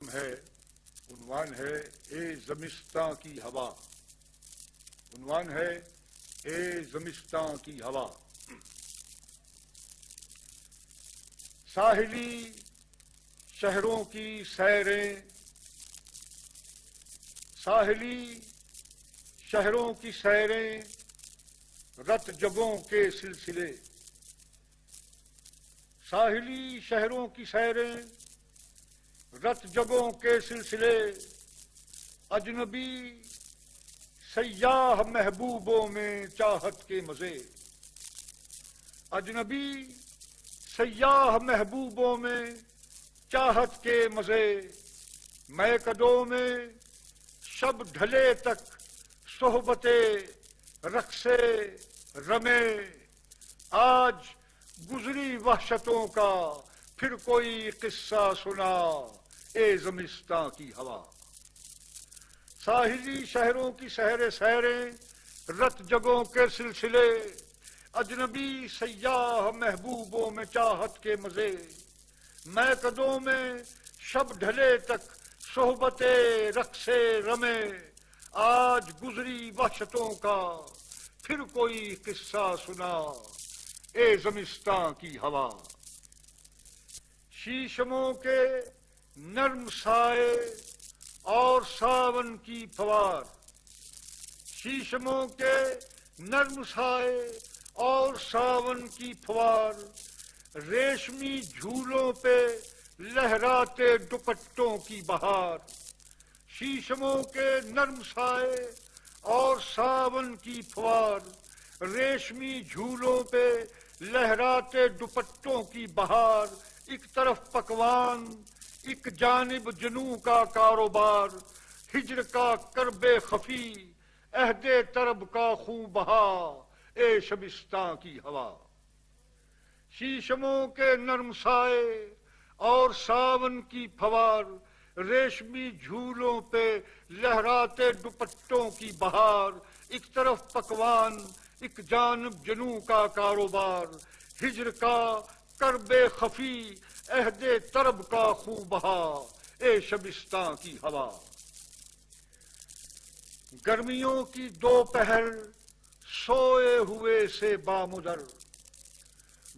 ہے عنوان ہے اے زمستاں کی ہوا. عنوان ہے اے زمستاں کی ہوا. ساحلی شہروں کی سیریں، ساحلی شہروں کی سیریں، رت جگوں کے سلسلے. ساحلی شہروں کی سیریں، رت جگوں کے سلسلے. اجنبی سیاح محبوبوں میں چاہت کے مزے. اجنبی سیاح محبوبوں میں چاہت کے مزے. میں قدوں میں شب ڈھلے تک صحبتِ رقصے رمے. آج گزری وحشتوں کا پھر کوئی قصہ سنا اے زمستاں کی ہوا. ساحلی شہروں کی سیریں، رت جگوں کے سلسلے. اجنبی سیاح محبوبوں میں چاہت کے مزے. میں قدوں میں شب ڈھلے تک صحبتِ رقصے رمے. آج گزری وحشتوں کا پھر کوئی قصہ سنا اے زمستاں کی ہوا. شیشموں کے نرم سائے اور ساون کی فوار. شیشموں کے نرم سائے اور ساون کی فوار. ریشمی جھولوں پہ لہراتے دوپٹوں کی بہار. شیشموں کے نرم سائے اور ساون کی فوار. ریشمی جھولوں پہ لہراتے دوپٹوں کی بہار. ایک طرف پکوان، ایک جانب جنوں کا کاروبار. ہجر کا کرب خفی، عہد طرب کا خوں بہا اے شبستاں کی ہوا. شیشموں کے نرم سائے اور ساون کی فوار. ریشمی جھولوں پہ لہراتے دوپٹوں کی بہار. ایک طرف پکوان، ایک جانب جنوں کا کاروبار. ہجر کا کرب خفی، عہد طرب کا خوں بہا اے شبستاں کی ہوا. گرمیوں کی دوپہر سوئے ہوئے سے بامدر.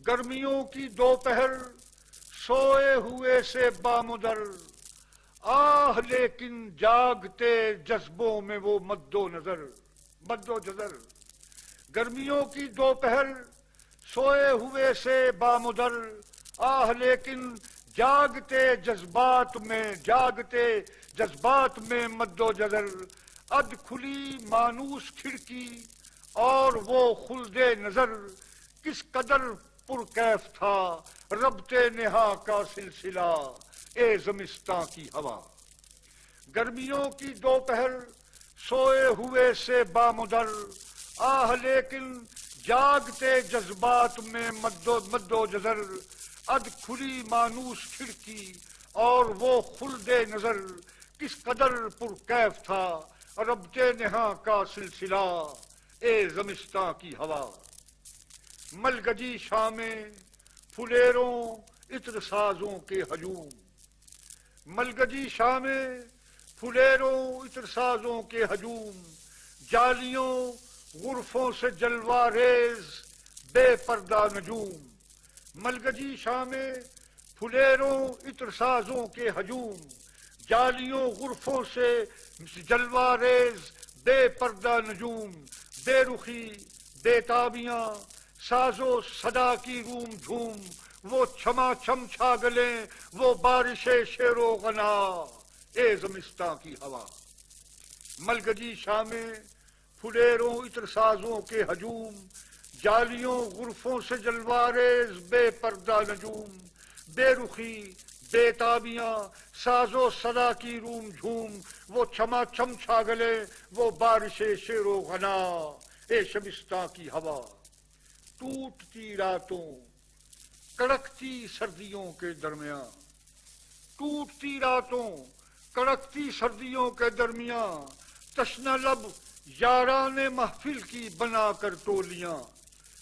گرمیوں کی دوپہر سوئے ہوئے سے بامدر. آہ لیکن جاگتے جذبوں میں وہ مد و جزر. گرمیوں کی دوپہر سوئے ہوئے سے بامدر. آہ لیکن جاگتے جذبات میں مد و جزر. اد کھلی مانوس کھڑکی اور وہ خلد نظر. کس قدر پرکیف تھا ربط نہا کا سلسلہ اے زمستاں کی ہوا. گرمیوں کی دوپہر سوئے ہوئے سے بامدر. آہ لیکن جاگتے جذبات میں مد و جزر. اد کھلی مانوس کھڑکی اور وہ خلد نظر. کس قدر پرکیف تھا ربط نہا کا سلسلہ اے زمستاں کی ہوا. ملگجی شامیں پھلیروں عطر سازوں کے ہجوم. ملگجی شامیں پھلیروں عطر سازوں کے ہجوم. جالیوں غرفوں سے جلوہ ریز بے پردہ نجوم. ملگجی شامیں پھلیروں عطر سازوں کے ہجوم. جالیوں غرفوں سے جلوہ ریز بے پردہ نجوم. بے رخی بے تابیاں ساز و صدا کی روم جھوم. وہ چھما چھم چھاگلیں وہ بارش شیر و غنا اے زمستاں کی ہوا. ملگجی شامیں پھلیروں عطر سازوں کے ہجوم. جالیوں غرفوں سے جلوہ ریز بے پردہ نجوم. بے رخی بے تابیاں ساز و صدا کی روم جھوم. وہ چھما چھم چھاگلیں وہ بارش شیر و غنا اے شبستاں کی ہوا. ٹوٹتی راتوں کڑکتی سردیوں کے درمیان. ٹوٹتی راتوں کڑکتی سردیوں کے درمیان. تشنہ لب یاران محفل کی بنا کر ٹولیاں.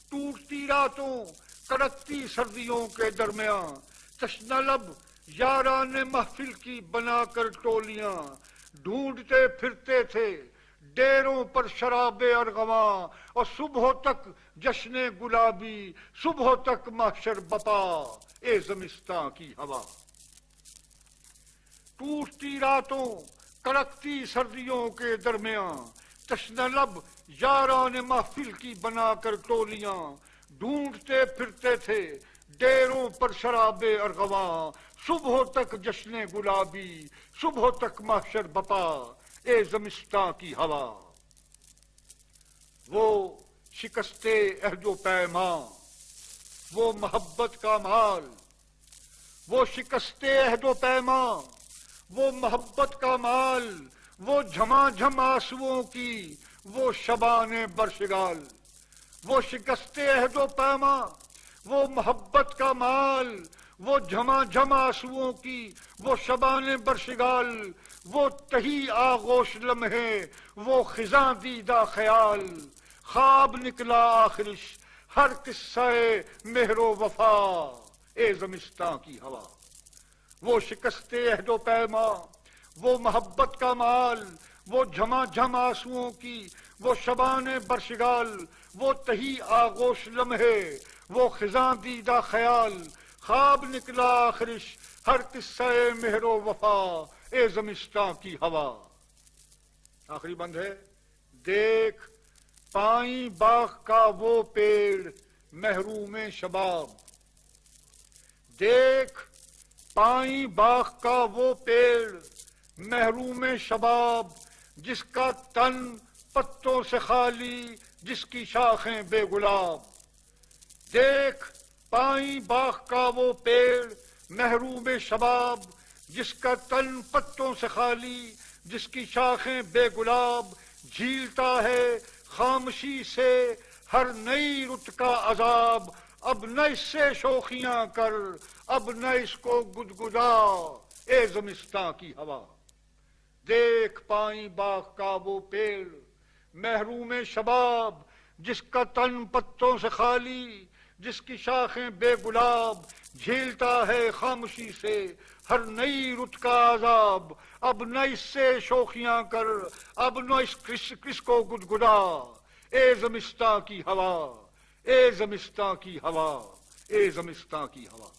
ٹوٹتی راتوں کڑکتی سردیوں کے درمیان. تشنہ لب یاران محفل کی بنا کر ٹولیاں ڈھونڈتے پھرتے تھے ڈیروں پر شراب ارغواں اور صبح تک جشن گلابی صبح تک محشر بپا اے زمستاں کی ہوا ٹوٹتی راتوں کڑکتی سردیوں کے درمیان تشنہ لب یاران محفل کی بنا کر ٹولیاں ڈھونڈتے پھرتے تھے ڈیروں پر شراب ارغواں صبح تک جشن گلابی صبح تک محشر بپا اے زمستاں کی ہوا وہ شکستے عہد و پیمان وہ محبت کا مال وہ شکستے عہد و پیمان وہ محبت کا مال وہ جھما جھم آنسوؤں کی وہ شبان برشگال وہ شکستے عہد و پیمان وہ محبت کا مال وہ جھما جھم آنسوؤں کی وہ شبان برشگال وہ تہی آغوش لمحے وہ خزاں دیدہ خیال خواب نکلا آخرش ہر قصہ مہر و وفا اے زمستاں کی ہوا وہ شکستے عہد و پیمان وہ محبت کا مال وہ جھما جھم آنسوؤں کی وہ شبان برشگال وہ تہی آغوش لمحے وہ خزاں دیدہ خیال خواب نکلا آخرش ہر قصہ مہر و وفا اے زمستاں کی ہوا آخری بند ہے دیکھ پائیں باغ کا وہ پیڑ محروم شباب دیکھ پائیں باغ کا وہ پیڑ محروم شباب جس کا تن پتوں سے خالی جس کی شاخیں بے گلاب دیکھ پائیں باغ کا وہ پیڑ محروم شباب جس کا تن پتوں سے خالی جس کی شاخیں بے گلاب جھیلتا ہے خاموشی سے ہر نئی رت کا عذاب اب نہ اس سے شوخیاں کر اب نہ اس کو گدگدا اے زمستاں کی ہوا دیکھ پائیں باغ کا وہ پیڑ محروم شباب جس کا تن پتوں سے خالی جس کی شاخیں بے گلاب جھیلتا ہے خاموشی سے ہر نئی رت کا عذاب اب نہ اس سے شوخیاں کر اب نہ اس کس کو گدگدا اے زمستاں کی ہوا اے زمستاں کی ہوا اے زمستاں کی ہوا